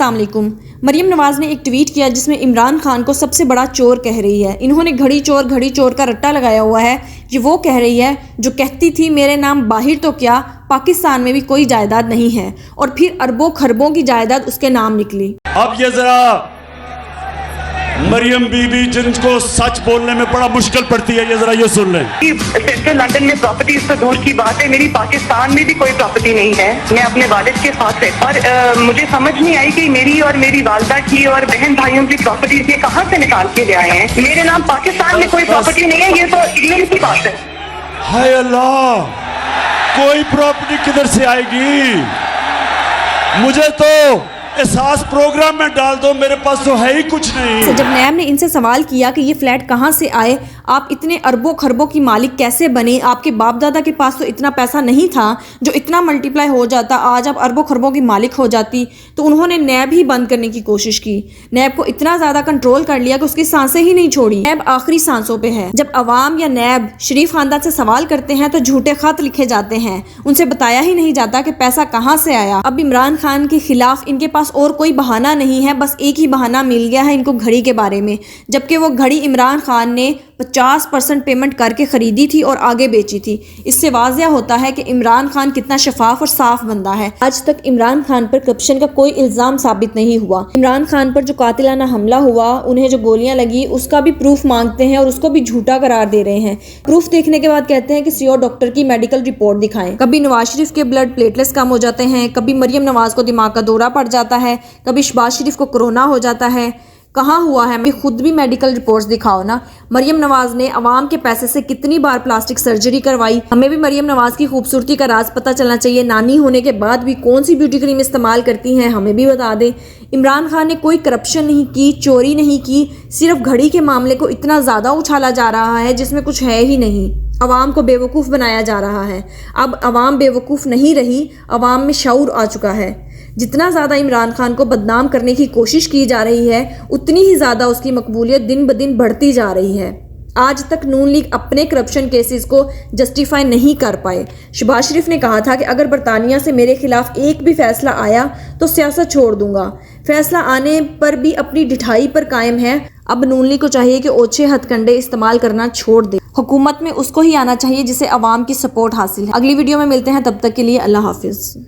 अस्सलाम वालेकुम। मरियम नवाज ने एक ट्वीट किया जिसमें इमरान खान को सबसे बड़ा चोर कह रही है। इन्होंने घड़ी चोर का रट्टा लगाया हुआ है। ये वो कह रही है जो कहती थी मेरे नाम बाहिर तो क्या, पाकिस्तान में भी कोई जायदाद नहीं है, और फिर अरबों खरबों की जायदाद उसके नाम निकली। अब ये जरा मरियम बीबी जिनको सच बोलने में बड़ा मुश्किल पड़ती है, ये जरा ये सुन लें। सेंट्रल लंदन में प्रॉपर्टीज तो दूर की बात है, मेरी पाकिस्तान में भी कोई प्रॉपर्टी नहीं है। मैं अपने वालिद के साथ है और मुझे समझ नहीं आई कि मेरी और मेरी वालदा की और बहन भाइयों की प्रॉपर्टीज ये कहाँ से निकाल के ले आए हैं। मेरे नाम पाकिस्तान में कोई प्रॉपर्टी नहीं है, ये तो इंग्लैंड की बात है। हाय अल्लाह, कोई प्रॉपर्टी किधर से आएगी? मुझे तो एहसास प्रोग्राम में डाल दो, मेरे पास तो है ही कुछ नहीं। जब नैब ने इनसे सवाल किया कि ये फ्लैट कहाँ से आए, आप इतने अरबों खरबों की मालिक कैसे बने, आपके बाप दादा के पास तो इतना पैसा नहीं था जो इतना मल्टीप्लाई हो जाता, आज आप अरबों खरबों की मालिक हो जाती, तो उन्होंने नैब ही बंद करने की कोशिश की। नैब को इतना ज्यादा कंट्रोल कर लिया कि उसकी सांसें ही नहीं छोड़ी। नैब आखिरी सांसों पे है। जब अवाम या नैब शरीफ खानदान से सवाल करते हैं तो झूठे खत लिखे जाते हैं, उनसे बताया ही नहीं जाता कि पैसा कहाँ से आया। अब इमरान खान के खिलाफ इनके पास और कोई बहाना नहीं है, बस एक ही बहाना मिल गया है इनको घड़ी के बारे में, जबकि वो घड़ी इमरान खान ने 50% पेमेंट करके खरीदी थी और आगे बेची थी। इससे वाज़िया होता है कि इमरान खान कितना शफाफ और साफ बंदा है। आज तक इमरान खान पर करप्शन का कोई इल्ज़ाम साबित नहीं हुआ। इमरान खान पर जो कातिलाना हमला हुआ, उन्हें जो गोलियां लगी, उसका भी प्रूफ मांगते हैं और उसको भी झूठा करार दे रहे हैं। प्रूफ देखने के बाद कहते हैं कि किसी और डॉक्टर की मेडिकल रिपोर्ट दिखाएं। कभी नवाज शरीफ के ब्लड प्लेटलेट्स कम हो जाते हैं, कभी मरियम नवाज को दिमाग का दौरा पड़ जाता है, कभी शहबाज शरीफ को कोरोना हो जाता है। कहाँ हुआ है? मैं खुद भी मेडिकल रिपोर्ट्स दिखाओ ना। मरियम नवाज ने अवाम के पैसे से कितनी बार प्लास्टिक सर्जरी करवाई। हमें भी मरियम नवाज की खूबसूरती का राज पता चलना चाहिए। नानी होने के बाद भी कौन सी ब्यूटी क्रीम इस्तेमाल करती हैं, हमें भी बता दें। इमरान खान ने कोई करप्शन नहीं की, चोरी नहीं की, सिर्फ घड़ी के मामले को इतना ज़्यादा उछाला जा रहा है जिसमें कुछ है ही नहीं। अवाम को बेवकूफ़ बनाया जा रहा है। अब अवाम बेवकूफ़ नहीं रही, अवाम में शऊर आ चुका है। जितना ज़्यादा इमरान खान को बदनाम करने की कोशिश की जा रही है, उतनी ही ज़्यादा उसकी मकबूलियत दिन ब दिन बढ़ती जा रही है। आज तक नून लीग अपने करप्शन केसेस को जस्टिफाई नहीं कर पाए। शहबाज शरीफ ने कहा था कि अगर बरतानिया से मेरे खिलाफ एक भी फैसला आया तो सियासत छोड़ दूंगा। फैसला आने पर भी अपनी ढिठाई पर कायम है। अब नून लीग को चाहिए कि ओछे हथकंडे इस्तेमाल करना छोड़ दे। हुकूमत में उसको ही आना चाहिए जिसे अवाम की सपोर्ट हासिल है। अगली वीडियो में मिलते हैं, तब तक के लिए अल्लाह हाफिज।